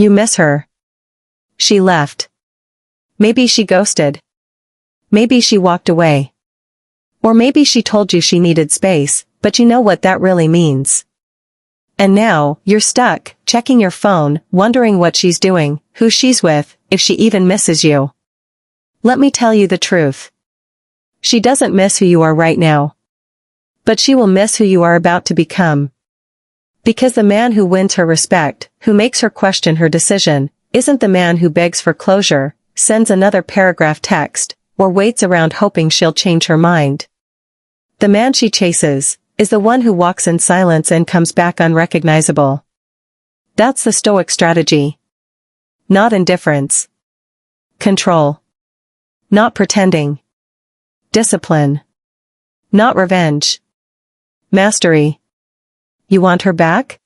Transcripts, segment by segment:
You miss her. She left. Maybe she ghosted. Maybe she walked away. Or maybe she told you she needed space, but you know what that really means. And now, you're stuck, checking your phone, wondering what she's doing, who she's with, if she even misses you. Let me tell you the truth. She doesn't miss who you are right now. But she will miss who you are about to become. Because the man who wins her respect, who makes her question her decision, isn't the man who begs for closure, sends another paragraph text, or waits around hoping she'll change her mind. The man she chases is the one who walks in silence and comes back unrecognizable. That's the Stoic strategy. Not indifference. Control. Not pretending. Discipline. Not revenge. Mastery. You want her back?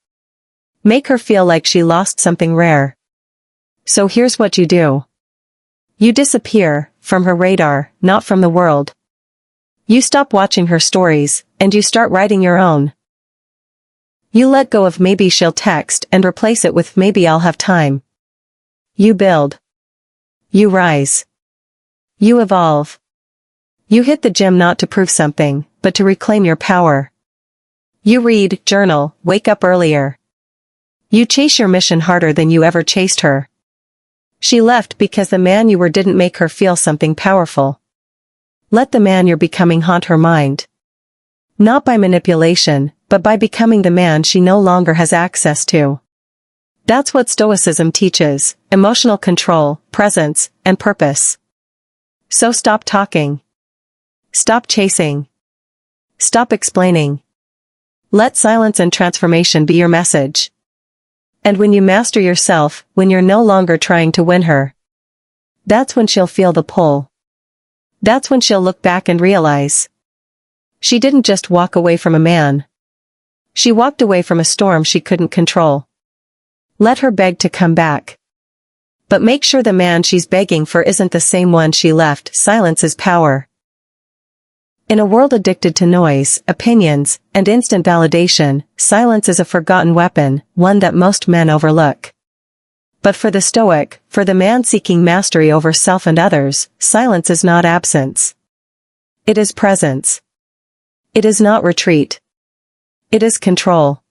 Make her feel like she lost something rare. So here's what you do. You disappear from her radar, not from the world. You stop watching her stories, and you start writing your own. You let go of maybe she'll text and replace it with maybe I'll have time. You build. You rise. You evolve. You hit the gym not to prove something, but to reclaim your power. You read, journal, wake up earlier. You chase your mission harder than you ever chased her. She left because the man you were didn't make her feel something powerful. Let the man you're becoming haunt her mind. Not by manipulation, but by becoming the man she no longer has access to. That's what Stoicism teaches: emotional control, presence, and purpose. So stop talking. Stop chasing. Stop explaining. Let silence and transformation be your message. And when you master yourself, when you're no longer trying to win her, that's when she'll feel the pull. That's when she'll look back and realize she didn't just walk away from a man. She walked away from a storm she couldn't control. Let her beg to come back. But make sure the man she's begging for isn't the same one she left. Silence is power. In a world addicted to noise, opinions, and instant validation, silence is a forgotten weapon, one that most men overlook. But for the Stoic, for the man seeking mastery over self and others, silence is not absence. It is presence. It is not retreat. It is control.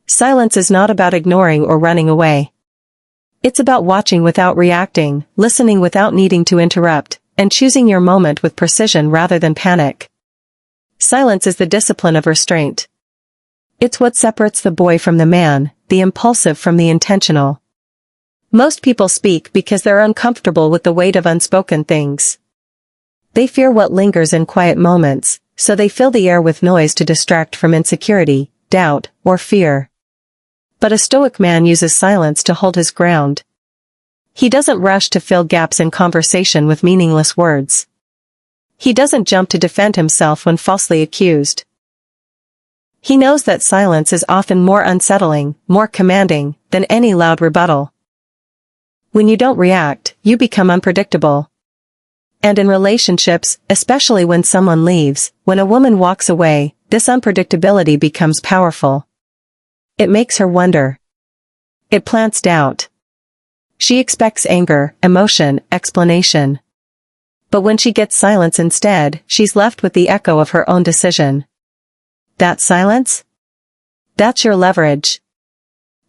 Silence is not about ignoring or running away. It's about watching without reacting, listening without needing to interrupt, and choosing your moment with precision rather than panic. Silence is the discipline of restraint. It's what separates the boy from the man, the impulsive from the intentional. Most people speak because they're uncomfortable with the weight of unspoken things. They fear what lingers in quiet moments, so they fill the air with noise to distract from insecurity, doubt, or fear. But a Stoic man uses silence to hold his ground. He doesn't rush to fill gaps in conversation with meaningless words. He doesn't jump to defend himself when falsely accused. He knows that silence is often more unsettling, more commanding, than any loud rebuttal. When you don't react, you become unpredictable. And in relationships, especially when someone leaves, when a woman walks away, this unpredictability becomes powerful. It makes her wonder. It plants doubt. She expects anger, emotion, explanation. But when she gets silence instead, she's left with the echo of her own decision. That silence? That's your leverage.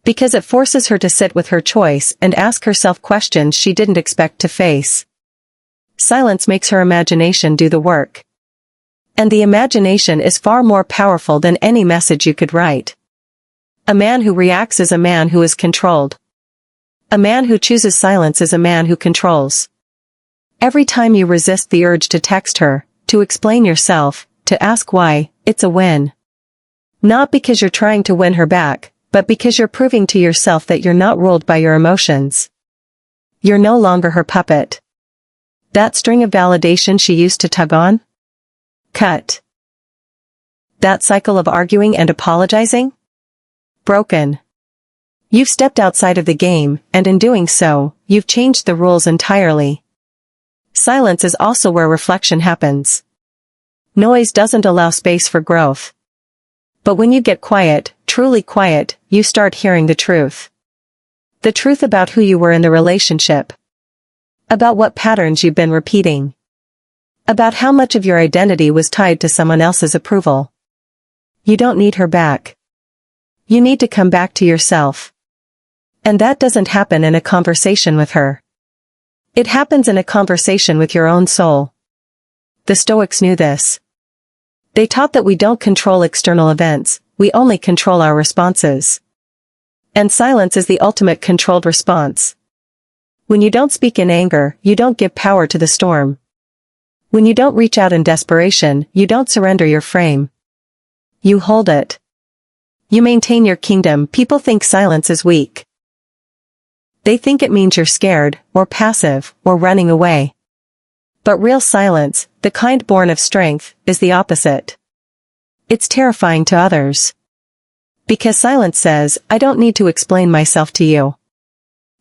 Because it forces her to sit with her choice and ask herself questions she didn't expect to face. Silence makes her imagination do the work. And the imagination is far more powerful than any message you could write. A man who reacts is a man who is controlled. A man who chooses silence is a man who controls. Every time you resist the urge to text her, to explain yourself, to ask why, it's a win. Not because you're trying to win her back, but because you're proving to yourself that you're not ruled by your emotions. You're no longer her puppet. That string of validation she used to tug on? Cut. That cycle of arguing and apologizing? Broken. You've stepped outside of the game, and in doing so, you've changed the rules entirely. Silence is also where reflection happens. Noise doesn't allow space for growth. But when you get quiet, truly quiet, you start hearing the truth. The truth about who you were in the relationship. About what patterns you've been repeating. About how much of your identity was tied to someone else's approval. You don't need her back. You need to come back to yourself. And that doesn't happen in a conversation with her. It happens in a conversation with your own soul. The Stoics knew this. They taught that we don't control external events, we only control our responses. And silence is the ultimate controlled response. When you don't speak in anger, you don't give power to the storm. When you don't reach out in desperation, you don't surrender your frame. You hold it. You maintain your kingdom. People think silence is weak. They think it means you're scared, or passive, or running away. But real silence, the kind born of strength, is the opposite. It's terrifying to others. Because silence says, I don't need to explain myself to you.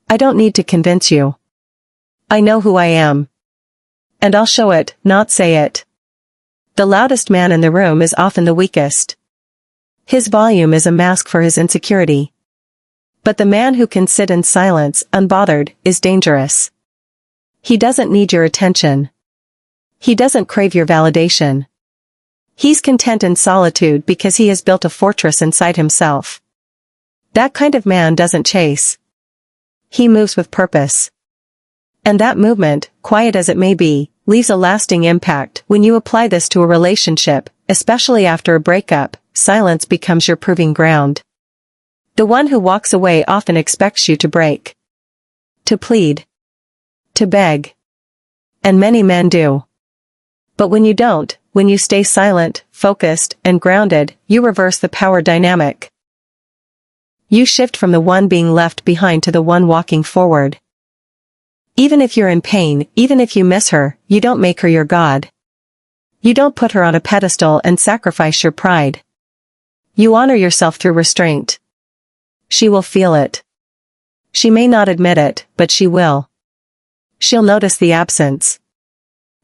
I don't need to convince you. I know who I am. And I'll show it, not say it. The loudest man in the room is often the weakest. His volume is a mask for his insecurity. But the man who can sit in silence, unbothered, is dangerous. He doesn't need your attention. He doesn't crave your validation. He's content in solitude because he has built a fortress inside himself. That kind of man doesn't chase. He moves with purpose. And that movement, quiet as it may be, leaves a lasting impact. When you apply this to a relationship, especially after a breakup, silence becomes your proving ground. The one who walks away often expects you to break. To plead. To beg. And many men do. But when you don't, when you stay silent, focused, and grounded, you reverse the power dynamic. You shift from the one being left behind to the one walking forward. Even if you're in pain, even if you miss her, you don't make her your god. You don't put her on a pedestal and sacrifice your pride. You honor yourself through restraint. She will feel it. She may not admit it, but she will. She'll notice the absence.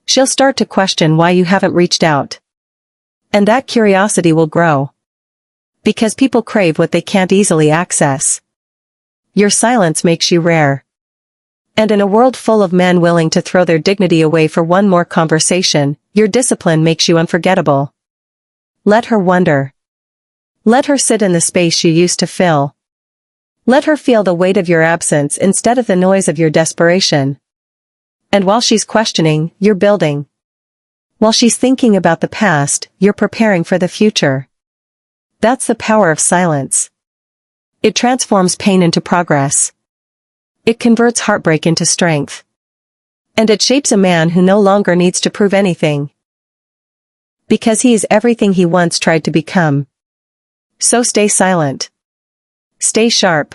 She'll start to question why you haven't reached out. And that curiosity will grow. Because people crave what they can't easily access. Your silence makes you rare. And in a world full of men willing to throw their dignity away for one more conversation, your discipline makes you unforgettable. Let her wonder. Let her sit in the space you used to fill. Let her feel the weight of your absence instead of the noise of your desperation. And while she's questioning, you're building. While she's thinking about the past, you're preparing for the future. That's the power of silence. It transforms pain into progress. It converts heartbreak into strength. And it shapes a man who no longer needs to prove anything. Because he is everything he once tried to become. So stay silent. Stay sharp.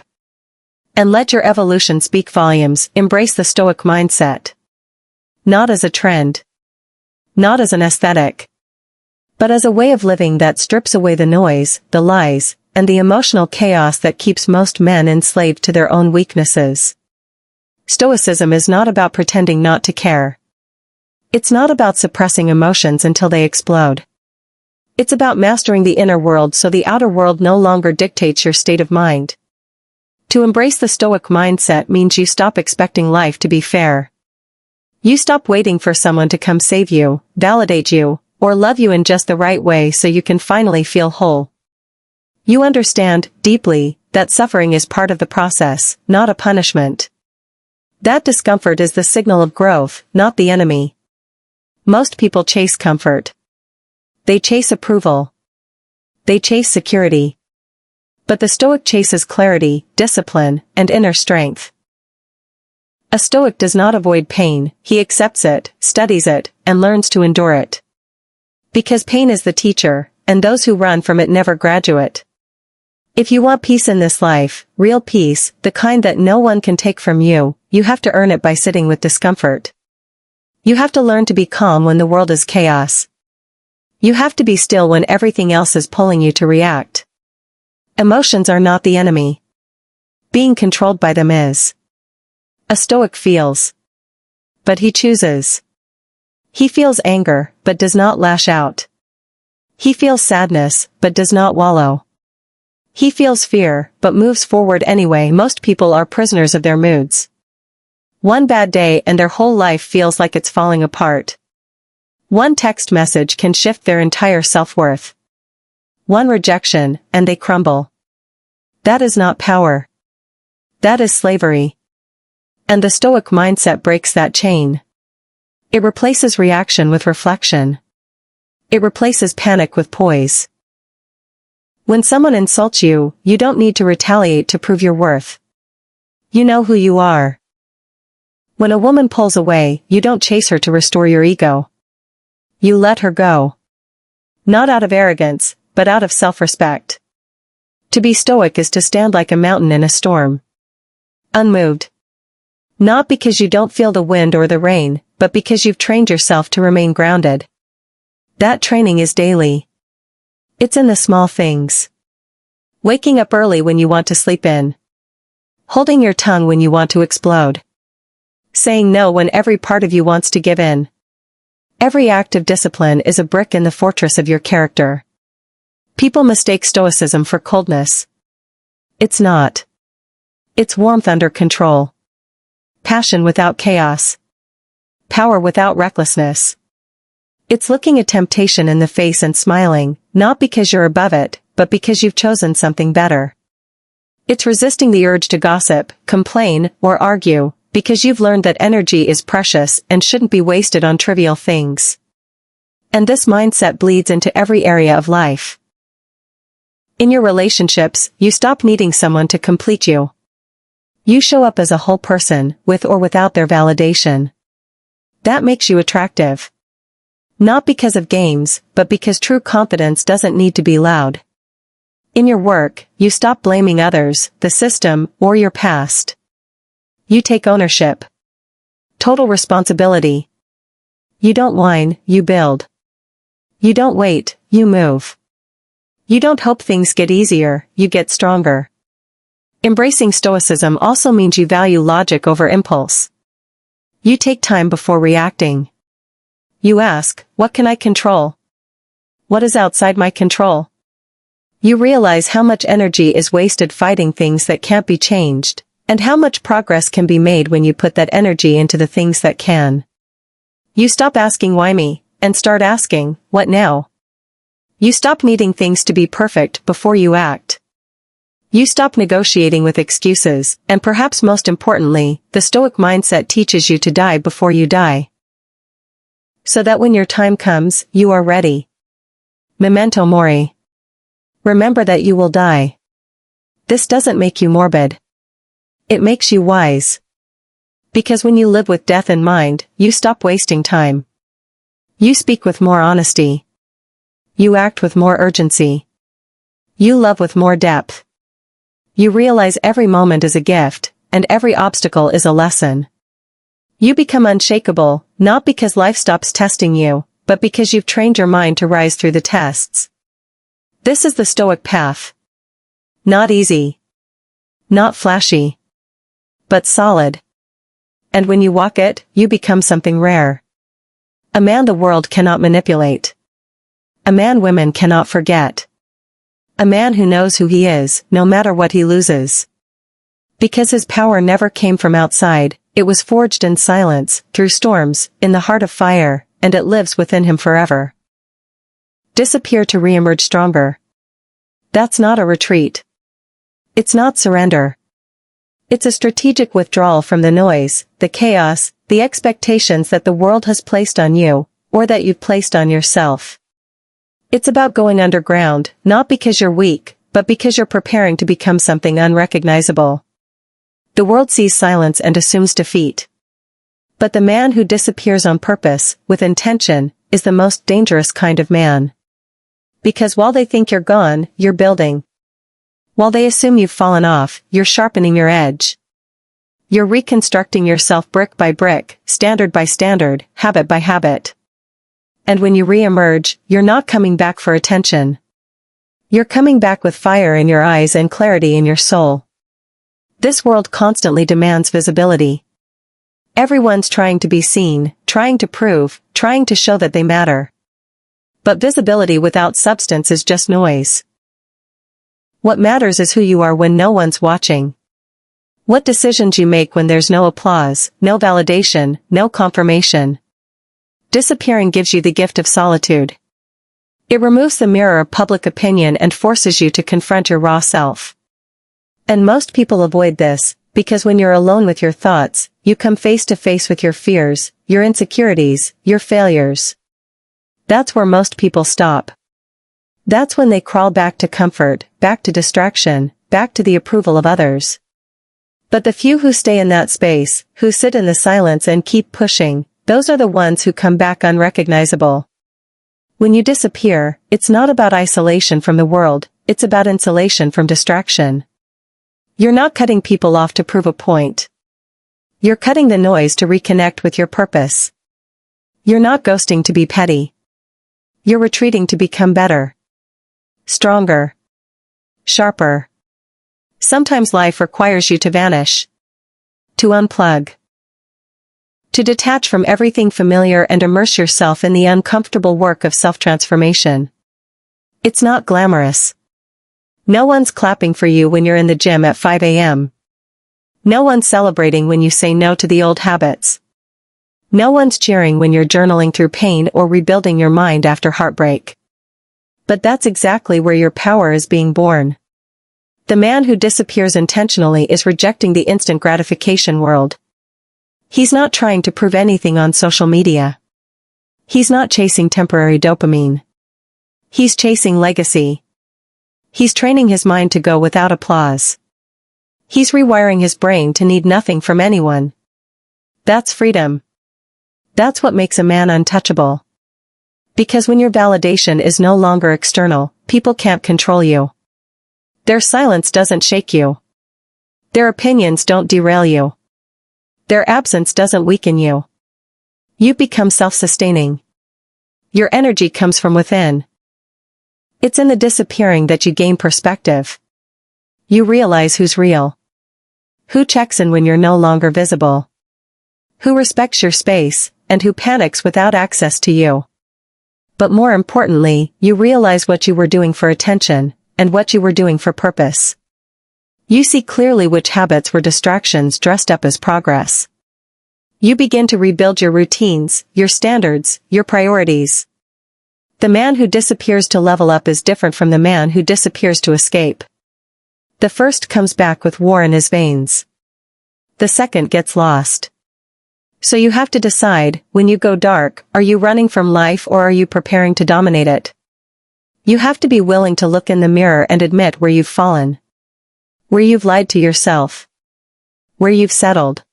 And let your evolution speak volumes. Embrace the Stoic mindset. Not as a trend. Not as an aesthetic. But as a way of living that strips away the noise, the lies, and the emotional chaos that keeps most men enslaved to their own weaknesses. Stoicism is not about pretending not to care. It's not about suppressing emotions until they explode. It's about mastering the inner world so the outer world no longer dictates your state of mind. To embrace the Stoic mindset means you stop expecting life to be fair. You stop waiting for someone to come save you, validate you, or love you in just the right way so you can finally feel whole. You understand, deeply, that suffering is part of the process, not a punishment. That discomfort is the signal of growth, not the enemy. Most people chase comfort. They chase approval. They chase security. But the Stoic chases clarity, discipline, and inner strength. A Stoic does not avoid pain, he accepts it, studies it, and learns to endure it. Because pain is the teacher, and those who run from it never graduate. If you want peace in this life, real peace, the kind that no one can take from you, you have to earn it by sitting with discomfort. You have to learn to be calm when the world is chaos. You have to be still when everything else is pulling you to react. Emotions are not the enemy. Being controlled by them is. A Stoic feels. But he chooses. He feels anger, but does not lash out. He feels sadness, but does not wallow. He feels fear, but moves forward anyway. Most people are prisoners of their moods. One bad day and their whole life feels like it's falling apart. One text message can shift their entire self-worth. One rejection, and they crumble. That is not power. That is slavery. And the Stoic mindset breaks that chain. It replaces reaction with reflection. It replaces panic with poise. When someone insults you, you don't need to retaliate to prove your worth. You know who you are. When a woman pulls away, you don't chase her to restore your ego. You let her go. Not out of arrogance, but out of self-respect. To be stoic is to stand like a mountain in a storm. Unmoved. Not because you don't feel the wind or the rain, but because you've trained yourself to remain grounded. That training is daily. It's in the small things. Waking up early when you want to sleep in. Holding your tongue when you want to explode. Saying no when every part of you wants to give in. Every act of discipline is a brick in the fortress of your character. People mistake stoicism for coldness. It's not. It's warmth under control. Passion without chaos. Power without recklessness. It's looking a temptation in the face and smiling, not because you're above it, but because you've chosen something better. It's resisting the urge to gossip, complain, or argue, because you've learned that energy is precious and shouldn't be wasted on trivial things. And this mindset bleeds into every area of life. In your relationships, you stop needing someone to complete you. You show up as a whole person, with or without their validation. That makes you attractive. Not because of games, but because true confidence doesn't need to be loud. In your work, you stop blaming others, the system, or your past. You take ownership. Total responsibility. You don't whine, you build. You don't wait, you move. You don't hope things get easier, you get stronger. Embracing stoicism also means you value logic over impulse. You take time before reacting. You ask, what can I control? What is outside my control? You realize how much energy is wasted fighting things that can't be changed, and how much progress can be made when you put that energy into the things that can. You stop asking why me, and start asking, what now? You stop needing things to be perfect before you act. You stop negotiating with excuses, and perhaps most importantly, the Stoic mindset teaches you to die before you die. So that when your time comes, you are ready. Memento mori. Remember that you will die. This doesn't make you morbid. It makes you wise. Because when you live with death in mind, you stop wasting time. You speak with more honesty. You act with more urgency. You love with more depth. You realize every moment is a gift, and every obstacle is a lesson. You become unshakable, not because life stops testing you, but because you've trained your mind to rise through the tests. This is the Stoic path. Not easy. Not flashy. But solid. And when you walk it, you become something rare. A man the world cannot manipulate. A man women cannot forget. A man who knows who he is, no matter what he loses. Because his power never came from outside, it was forged in silence, through storms, in the heart of fire, and it lives within him forever. Disappear to re-emerge stronger. That's not a retreat. It's not surrender. It's a strategic withdrawal from the noise, the chaos, the expectations that the world has placed on you, or that you've placed on yourself. It's about going underground, not because you're weak, but because you're preparing to become something unrecognizable. The world sees silence and assumes defeat. But the man who disappears on purpose, with intention, is the most dangerous kind of man. Because while they think you're gone, you're building. While they assume you've fallen off, you're sharpening your edge. You're reconstructing yourself brick by brick, standard by standard, habit by habit. And when you re-emerge, you're not coming back for attention. You're coming back with fire in your eyes and clarity in your soul. This world constantly demands visibility. Everyone's trying to be seen, trying to prove, trying to show that they matter. But visibility without substance is just noise. What matters is who you are when no one's watching. What decisions you make when there's no applause, no validation, no confirmation. Disappearing gives you the gift of solitude. It removes the mirror of public opinion and forces you to confront your raw self. And most people avoid this, because when you're alone with your thoughts, you come face to face with your fears, your insecurities, your failures. That's where most people stop. That's when they crawl back to comfort, back to distraction, back to the approval of others. But the few who stay in that space, who sit in the silence and keep pushing, those are the ones who come back unrecognizable. When you disappear, it's not about isolation from the world, it's about insulation from distraction. You're not cutting people off to prove a point. You're cutting the noise to reconnect with your purpose. You're not ghosting to be petty. You're retreating to become better. Stronger. Sharper. Sometimes life requires you to vanish. To unplug. To detach from everything familiar and immerse yourself in the uncomfortable work of self-transformation. It's not glamorous. No one's clapping for you when you're in the gym at 5 a.m. No one's celebrating when you say no to the old habits. No one's cheering when you're journaling through pain or rebuilding your mind after heartbreak. But that's exactly where your power is being born. The man who disappears intentionally is rejecting the instant gratification world. He's not trying to prove anything on social media. He's not chasing temporary dopamine. He's chasing legacy. He's training his mind to go without applause. He's rewiring his brain to need nothing from anyone. That's freedom. That's what makes a man untouchable. Because when your validation is no longer external, people can't control you. Their silence doesn't shake you. Their opinions don't derail you. Their absence doesn't weaken you. You become self-sustaining. Your energy comes from within. It's in the disappearing that you gain perspective. You realize who's real. Who checks in when you're no longer visible. Who respects your space, and who panics without access to you. But more importantly, you realize what you were doing for attention, and what you were doing for purpose. You see clearly which habits were distractions dressed up as progress. You begin to rebuild your routines, your standards, your priorities. The man who disappears to level up is different from the man who disappears to escape. The first comes back with war in his veins. The second gets lost. So you have to decide, when you go dark, are you running from life or are you preparing to dominate it? You have to be willing to look in the mirror and admit where you've fallen. Where you've lied to yourself. Where you've settled.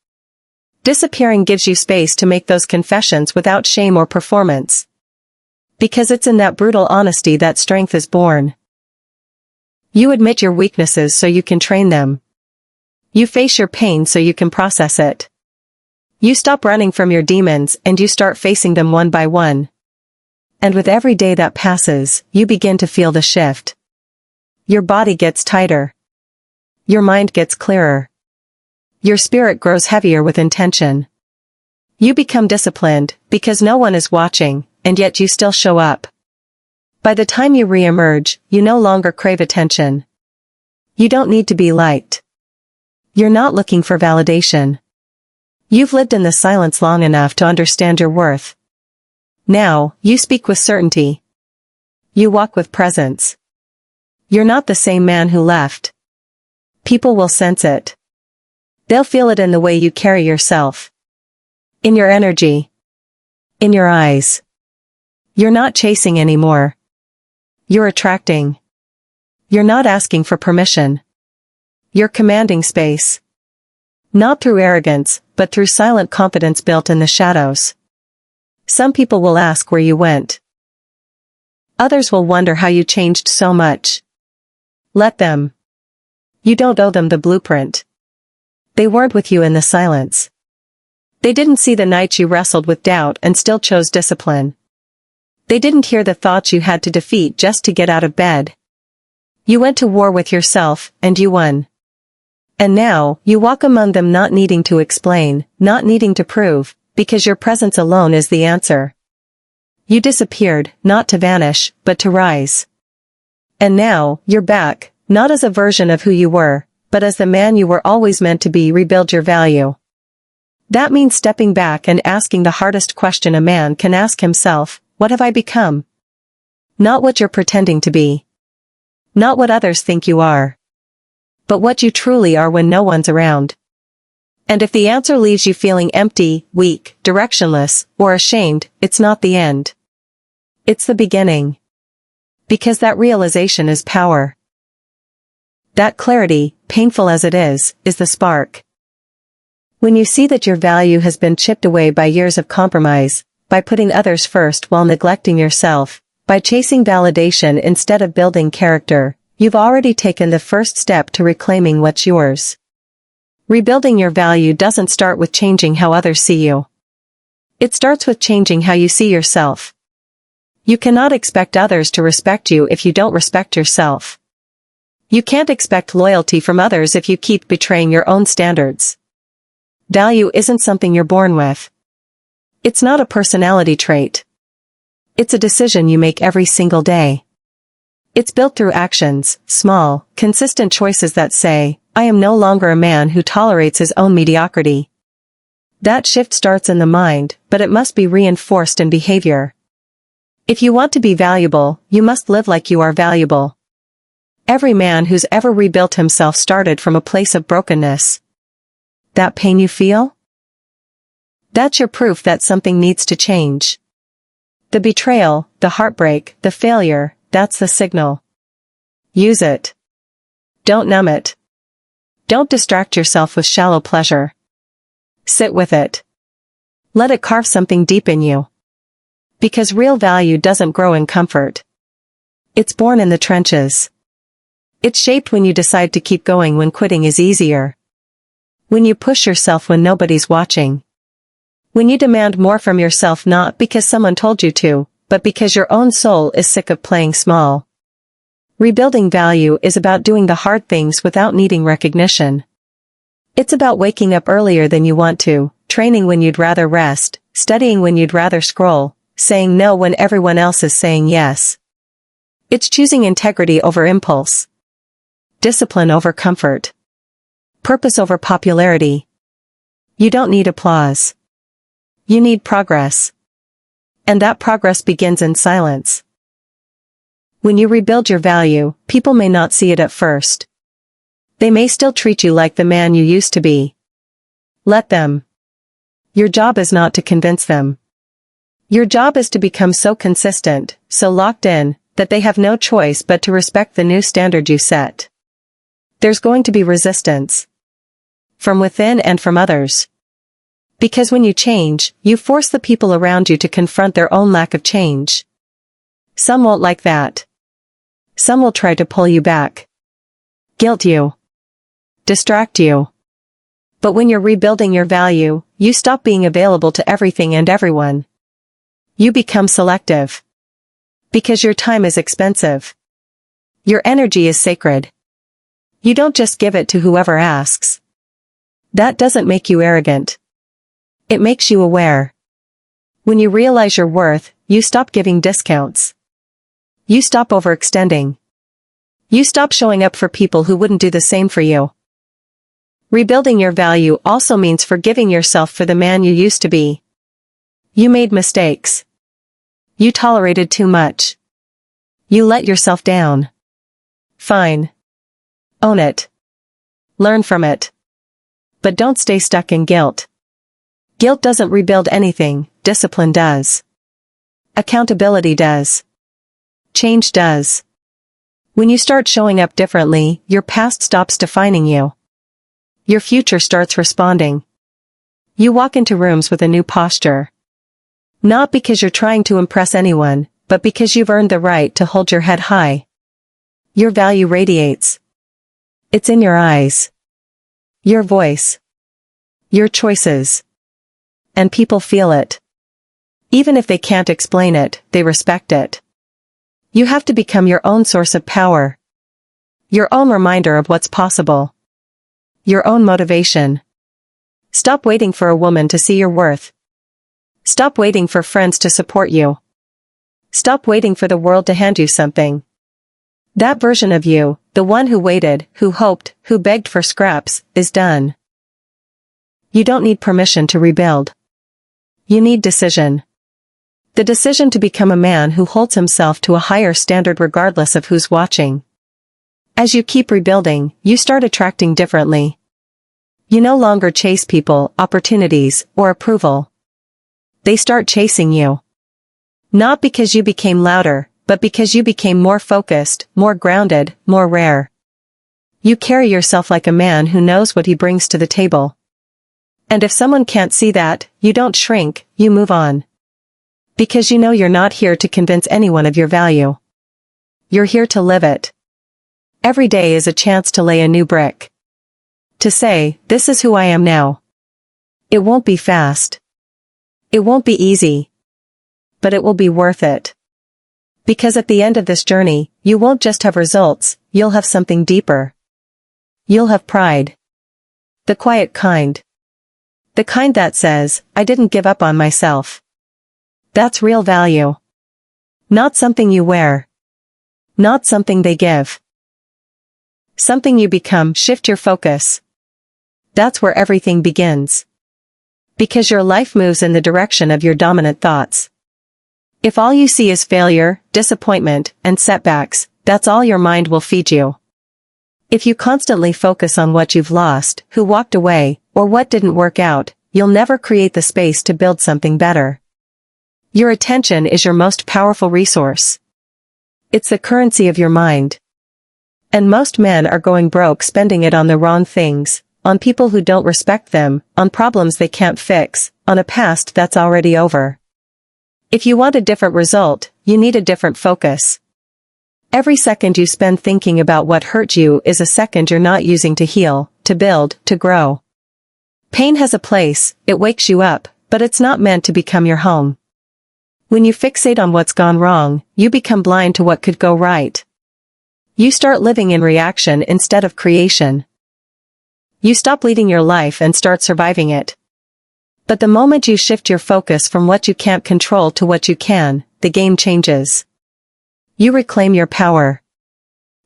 Disappearing gives you space to make those confessions without shame or performance. Because it's in that brutal honesty that strength is born. You admit your weaknesses so you can train them. You face your pain so you can process it. You stop running from your demons and you start facing them one by one. And with every day that passes, you begin to feel the shift. Your body gets tighter. Your mind gets clearer. Your spirit grows heavier with intention. You become disciplined, because no one is watching, and yet you still show up. By the time you re-emerge, you no longer crave attention. You don't need to be liked. You're not looking for validation. You've lived in the silence long enough to understand your worth. Now, you speak with certainty. You walk with presence. You're not the same man who left. People will sense it. They'll feel it in the way you carry yourself. In your energy. In your eyes. You're not chasing anymore. You're attracting. You're not asking for permission. You're commanding space. Not through arrogance, but through silent confidence built in the shadows. Some people will ask where you went. Others will wonder how you changed so much. Let them. You don't owe them the blueprint. They weren't with you in the silence. They didn't see the nights you wrestled with doubt and still chose discipline. They didn't hear the thoughts you had to defeat just to get out of bed. You went to war with yourself, and you won. And now, you walk among them not needing to explain, not needing to prove, because your presence alone is the answer. You disappeared, not to vanish, but to rise. And now, you're back, Not as a version of who you were, but as the man you were always meant to be. Rebuild your value. That means stepping back and asking the hardest question a man can ask himself: what have I become? Not what you're pretending to be. Not what others think you are. But what you truly are when no one's around. And if the answer leaves you feeling empty, weak, directionless, or ashamed, it's not the end. It's the beginning. Because that realization is power. That clarity, painful as it is the spark. When you see that your value has been chipped away by years of compromise, by putting others first while neglecting yourself, by chasing validation instead of building character, you've already taken the first step to reclaiming what's yours. Rebuilding your value doesn't start with changing how others see you. It starts with changing how you see yourself. You cannot expect others to respect you if you don't respect yourself. You can't expect loyalty from others if you keep betraying your own standards. Value isn't something you're born with. It's not a personality trait. It's a decision you make every single day. It's built through actions, small, consistent choices that say, I am no longer a man who tolerates his own mediocrity. That shift starts in the mind, but it must be reinforced in behavior. If you want to be valuable, you must live like you are valuable. Every man who's ever rebuilt himself started from a place of brokenness. That pain you feel? That's your proof that something needs to change. The betrayal, the heartbreak, the failure, that's the signal. Use it. Don't numb it. Don't distract yourself with shallow pleasure. Sit with it. Let it carve something deep in you. Because real value doesn't grow in comfort. It's born in the trenches. It's shaped when you decide to keep going when quitting is easier. When you push yourself when nobody's watching. When you demand more from yourself not because someone told you to, but because your own soul is sick of playing small. Rebuilding value is about doing the hard things without needing recognition. It's about waking up earlier than you want to, training when you'd rather rest, studying when you'd rather scroll, saying no when everyone else is saying yes. It's choosing integrity over impulse. Discipline over comfort. Purpose over popularity. You don't need applause. You need progress. And that progress begins in silence. When you rebuild your value, people may not see it at first. They may still treat you like the man you used to be. Let them. Your job is not to convince them. Your job is to become so consistent, so locked in, that they have no choice but to respect the new standard you set. There's going to be resistance. From within and from others. Because when you change, you force the people around you to confront their own lack of change. Some won't like that. Some will try to pull you back. Guilt you. Distract you. But when you're rebuilding your value, you stop being available to everything and everyone. You become selective. Because your time is expensive. Your energy is sacred. You don't just give it to whoever asks. That doesn't make you arrogant. It makes you aware. When you realize your worth, you stop giving discounts. You stop overextending. You stop showing up for people who wouldn't do the same for you. Rebuilding your value also means forgiving yourself for the man you used to be. You made mistakes. You tolerated too much. You let yourself down. Fine. Own it. Learn from it. But don't stay stuck in guilt. Guilt doesn't rebuild anything, discipline does. Accountability does. Change does. When you start showing up differently, your past stops defining you. Your future starts responding. You walk into rooms with a new posture. Not because you're trying to impress anyone, but because you've earned the right to hold your head high. Your value radiates. It's in your eyes. Your voice. Your choices. And people feel it. Even if they can't explain it, they respect it. You have to become your own source of power. Your own reminder of what's possible. Your own motivation. Stop waiting for a woman to see your worth. Stop waiting for friends to support you. Stop waiting for the world to hand you something. That version of you, the one who waited, who hoped, who begged for scraps, is done. You don't need permission to rebuild. You need decision. The decision to become a man who holds himself to a higher standard regardless of who's watching. As you keep rebuilding, you start attracting differently. You no longer chase people, opportunities, or approval. They start chasing you. Not because you became louder, but because you became more focused, more grounded, more rare. You carry yourself like a man who knows what he brings to the table. And if someone can't see that, you don't shrink, you move on. Because you know you're not here to convince anyone of your value. You're here to live it. Every day is a chance to lay a new brick. To say, this is who I am now. It won't be fast. It won't be easy. But it will be worth it. Because at the end of this journey, you won't just have results, you'll have something deeper. You'll have pride. The quiet kind. The kind that says, I didn't give up on myself. That's real value. Not something you wear. Not something they give. Something you become. Shift your focus. That's where everything begins. Because your life moves in the direction of your dominant thoughts. If all you see is failure, disappointment, and setbacks, that's all your mind will feed you. If you constantly focus on what you've lost, who walked away, or what didn't work out, you'll never create the space to build something better. Your attention is your most powerful resource. It's the currency of your mind. And most men are going broke spending it on the wrong things, on people who don't respect them, on problems they can't fix, on a past that's already over. If you want a different result, you need a different focus. Every second you spend thinking about what hurt you is a second you're not using to heal, to build, to grow. Pain has a place, it wakes you up, but it's not meant to become your home. When you fixate on what's gone wrong, you become blind to what could go right. You start living in reaction instead of creation. You stop leading your life and start surviving it. But the moment you shift your focus from what you can't control to what you can, the game changes. You reclaim your power.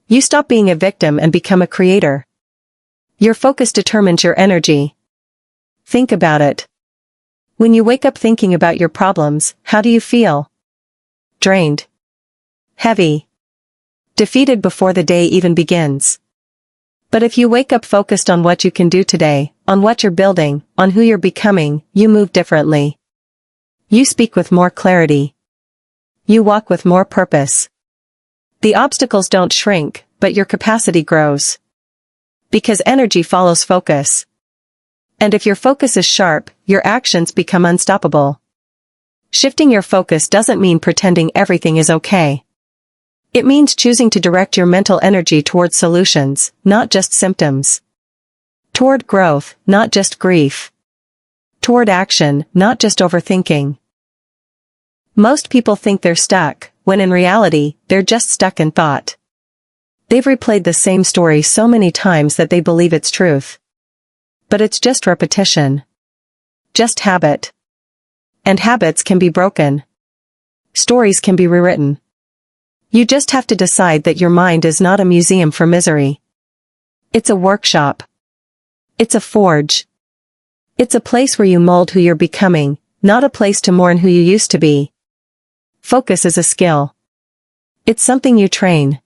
You stop being a victim and become a creator. Your focus determines your energy. Think about it. When you wake up thinking about your problems, how do you feel? Drained. Heavy. Defeated before the day even begins. But if you wake up focused on what you can do today, on what you're building, on who you're becoming, you move differently. You speak with more clarity. You walk with more purpose. The obstacles don't shrink, but your capacity grows. Because energy follows focus. And if your focus is sharp, your actions become unstoppable. Shifting your focus doesn't mean pretending everything is okay. It means choosing to direct your mental energy toward solutions, not just symptoms. Toward growth, not just grief. Toward action, not just overthinking. Most people think they're stuck, when in reality, they're just stuck in thought. They've replayed the same story so many times that they believe it's truth. But it's just repetition. Just habit. And habits can be broken. Stories can be rewritten. You just have to decide that your mind is not a museum for misery. It's a workshop. It's a forge. It's a place where you mold who you're becoming, not a place to mourn who you used to be. Focus is a skill. It's something you train.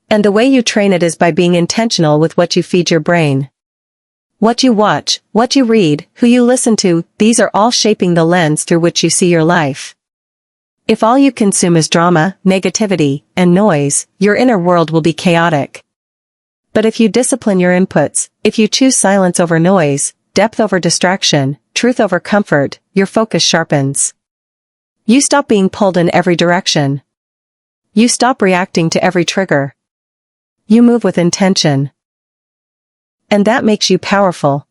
And the way you train it is by being intentional with what you feed your brain. What you watch, what you read, who you listen to, these are all shaping the lens through which you see your life. If all you consume is drama, negativity, and noise, your inner world will be chaotic. But if you discipline your inputs, if you choose silence over noise, depth over distraction, truth over comfort, your focus sharpens. You stop being pulled in every direction. You stop reacting to every trigger. You move with intention. And that makes you powerful.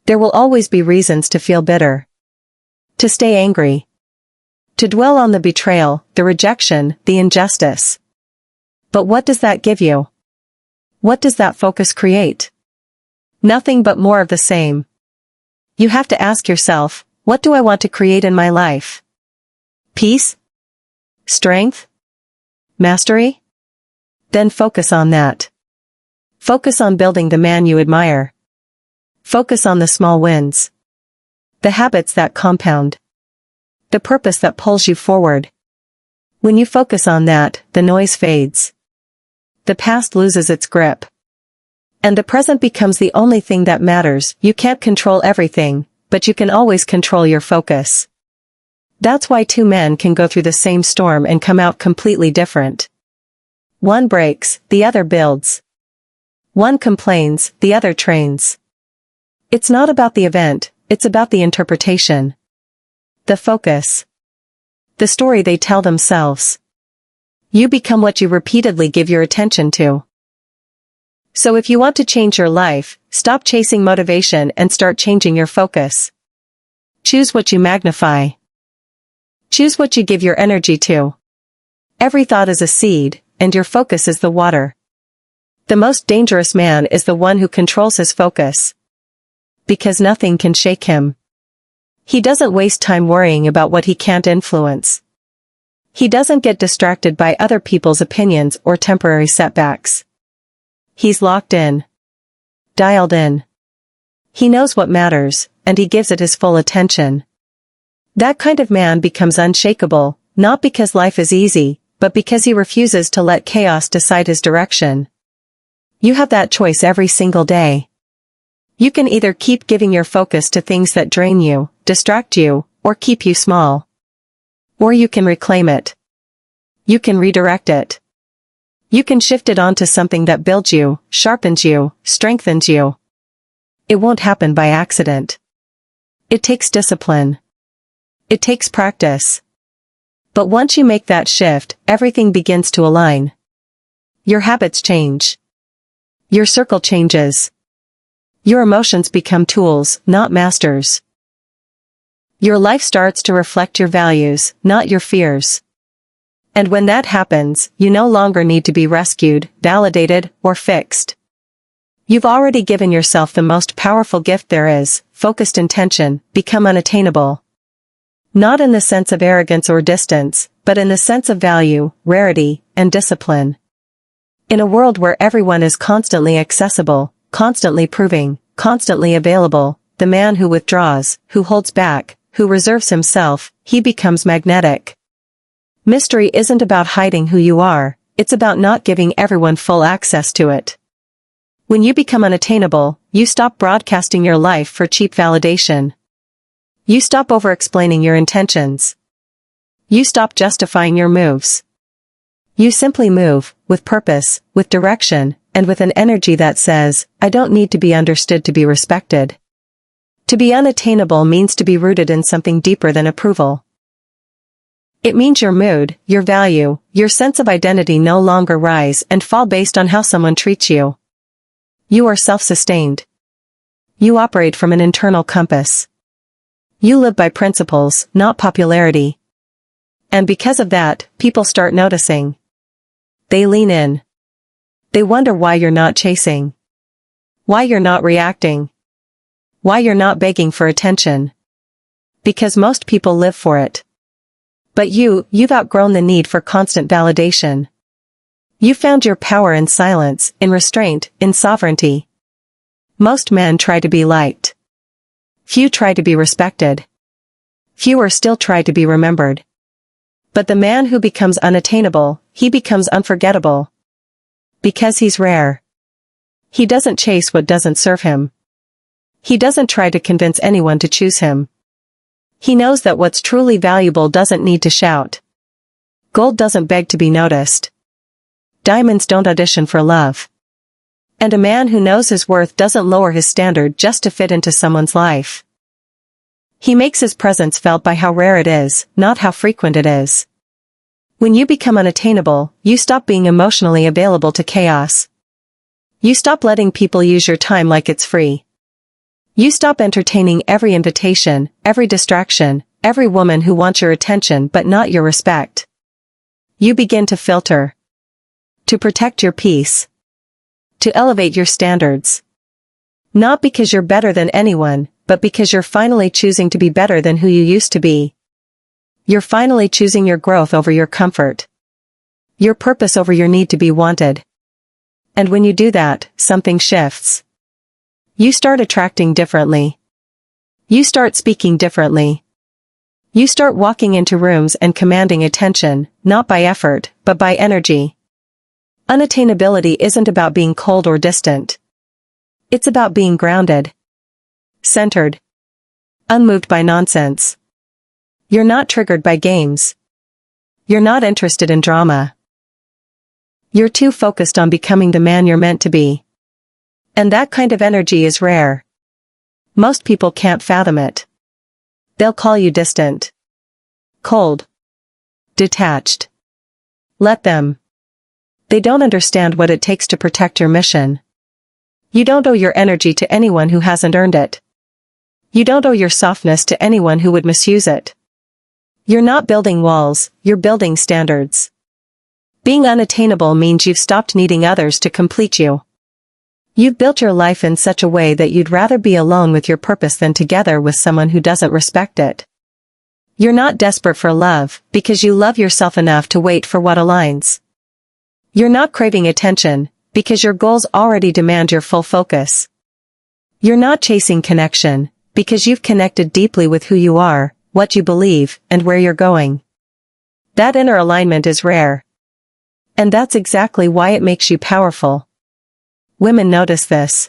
There will always be reasons to feel bitter. To stay angry. To dwell on the betrayal, the rejection, the injustice. But what does that give you? What does that focus create? Nothing but more of the same. You have to ask yourself, what do I want to create in my life? Peace? Strength? Mastery? Then focus on that. Focus on building the man you admire. Focus on the small wins. The habits that compound. The purpose that pulls you forward. When you focus on that, the noise fades. The past loses its grip. And the present becomes the only thing that matters. You can't control everything, but you can always control your focus. That's why two men can go through the same storm and come out completely different. One breaks, the other builds. One complains, the other trains. It's not about the event, it's about the interpretation. The focus. The story they tell themselves. You become what you repeatedly give your attention to. So if you want to change your life, stop chasing motivation and start changing your focus. Choose what you magnify. Choose what you give your energy to. Every thought is a seed, and your focus is the water. The most dangerous man is the one who controls his focus. Because nothing can shake him. He doesn't waste time worrying about what he can't influence. He doesn't get distracted by other people's opinions or temporary setbacks. He's locked in. Dialed in. He knows what matters, and he gives it his full attention. That kind of man becomes unshakable, not because life is easy, but because he refuses to let chaos decide his direction. You have that choice every single day. You can either keep giving your focus to things that drain you, distract you, or keep you small. Or you can reclaim it. You can redirect it. You can shift it onto something that builds you, sharpens you, strengthens you. It won't happen by accident. It takes discipline. It takes practice. But once you make that shift, everything begins to align. Your habits change. Your circle changes. Your emotions become tools, not masters. Your life starts to reflect your values, not your fears. And when that happens, you no longer need to be rescued, validated, or fixed. You've already given yourself the most powerful gift there is, focused intention, become unattainable. Not in the sense of arrogance or distance, but in the sense of value, rarity, and discipline. In a world where everyone is constantly accessible, constantly proving, constantly available, the man who withdraws, who holds back, who reserves himself, he becomes magnetic. Mystery isn't about hiding who you are, it's about not giving everyone full access to it. When you become unattainable, you stop broadcasting your life for cheap validation. You stop over-explaining your intentions. You stop justifying your moves. You simply move, with purpose, with direction, and with an energy that says, I don't need to be understood to be respected. To be unattainable means to be rooted in something deeper than approval. It means your mood, your value, your sense of identity no longer rise and fall based on how someone treats you. You are self-sustained. You operate from an internal compass. You live by principles, not popularity. And because of that, people start noticing. They lean in. They wonder why you're not chasing. Why you're not reacting. Why you're not begging for attention. Because most people live for it. But you've outgrown the need for constant validation. You found your power in silence, in restraint, in sovereignty. Most men try to be liked. Few try to be respected. Fewer still try to be remembered. But the man who becomes unattainable, he becomes unforgettable. Because he's rare. He doesn't chase what doesn't serve him. He doesn't try to convince anyone to choose him. He knows that what's truly valuable doesn't need to shout. Gold doesn't beg to be noticed. Diamonds don't audition for love. And a man who knows his worth doesn't lower his standard just to fit into someone's life. He makes his presence felt by how rare it is, not how frequent it is. When you become unattainable, you stop being emotionally available to chaos. You stop letting people use your time like it's free. You stop entertaining every invitation, every distraction, every woman who wants your attention but not your respect. You begin to filter. To protect your peace. To elevate your standards. Not because you're better than anyone, but because you're finally choosing to be better than who you used to be. You're finally choosing your growth over your comfort. Your purpose over your need to be wanted. And when you do that, something shifts. You start attracting differently. You start speaking differently. You start walking into rooms and commanding attention, not by effort, but by energy. Unattainability isn't about being cold or distant. It's about being grounded, centered, unmoved by nonsense. You're not triggered by games. You're not interested in drama. You're too focused on becoming the man you're meant to be. And that kind of energy is rare. Most people can't fathom it. They'll call you distant, cold, detached. Let them. They don't understand what it takes to protect your mission. You don't owe your energy to anyone who hasn't earned it. You don't owe your softness to anyone who would misuse it. You're not building walls, you're building standards. Being unattainable means you've stopped needing others to complete you. You've built your life in such a way that you'd rather be alone with your purpose than together with someone who doesn't respect it. You're not desperate for love, because you love yourself enough to wait for what aligns. You're not craving attention, because your goals already demand your full focus. You're not chasing connection, because you've connected deeply with who you are, what you believe, and where you're going. That inner alignment is rare. And that's exactly why it makes you powerful. Women notice this.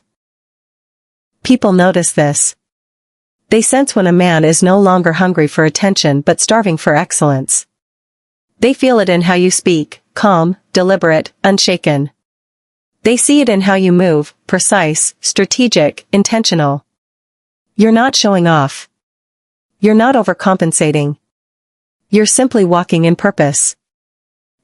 People notice this. They sense when a man is no longer hungry for attention but starving for excellence. They feel it in how you speak, calm, deliberate, unshaken. They see it in how you move, precise, strategic, intentional. You're not showing off. You're not overcompensating. You're simply walking in purpose.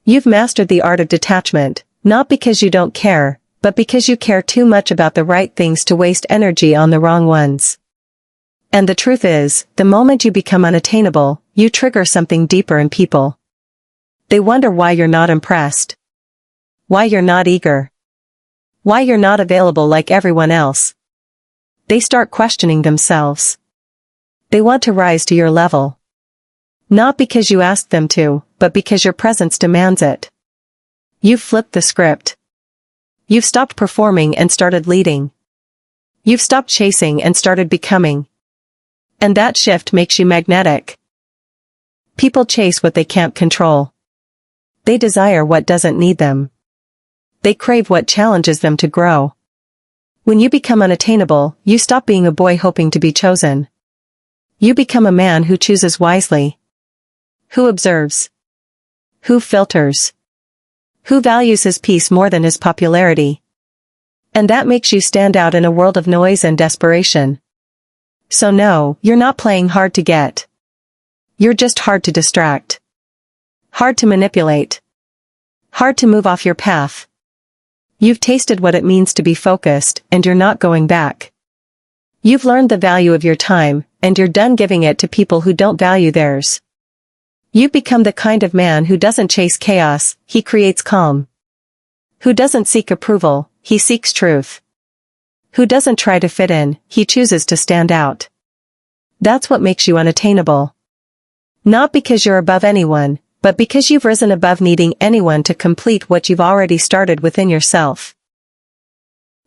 You've mastered the art of detachment, not because you don't care, but because you care too much about the right things to waste energy on the wrong ones. And the truth is, the moment you become unattainable, you trigger something deeper in people. They wonder why you're not impressed. Why you're not eager. Why you're not available like everyone else. They start questioning themselves. They want to rise to your level. Not because you asked them to, but because your presence demands it. You've flipped the script. You've stopped performing and started leading. You've stopped chasing and started becoming. And that shift makes you magnetic. People chase what they can't control. They desire what doesn't need them. They crave what challenges them to grow. When you become unattainable, you stop being a boy hoping to be chosen. You become a man who chooses wisely. Who observes. Who filters. Who values his peace more than his popularity. And that makes you stand out in a world of noise and desperation. So no, you're not playing hard to get. You're just hard to distract. Hard to manipulate. Hard to move off your path. You've tasted what it means to be focused, and you're not going back. You've learned the value of your time, and you're done giving it to people who don't value theirs. You've become the kind of man who doesn't chase chaos, he creates calm. Who doesn't seek approval, he seeks truth. Who doesn't try to fit in, he chooses to stand out. That's what makes you unattainable. Not because you're above anyone, but because you've risen above needing anyone to complete what you've already started within yourself.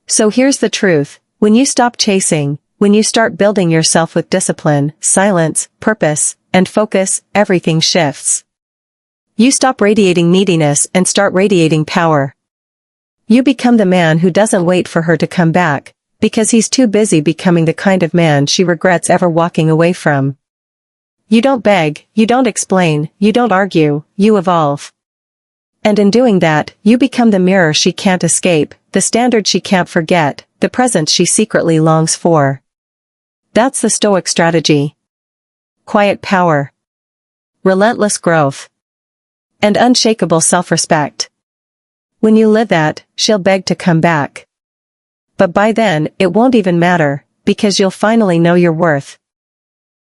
So here's the truth, when you stop chasing, when you start building yourself with discipline, silence, purpose, and focus, everything shifts. You stop radiating neediness and start radiating power. You become the man who doesn't wait for her to come back, because he's too busy becoming the kind of man she regrets ever walking away from. You don't beg, you don't explain, you don't argue, you evolve. And in doing that, you become the mirror she can't escape, the standard she can't forget, the presence she secretly longs for. That's the Stoic strategy. Quiet power. Relentless growth. And unshakable self-respect. When you live that, she'll beg to come back. But by then, it won't even matter, because you'll finally know your worth.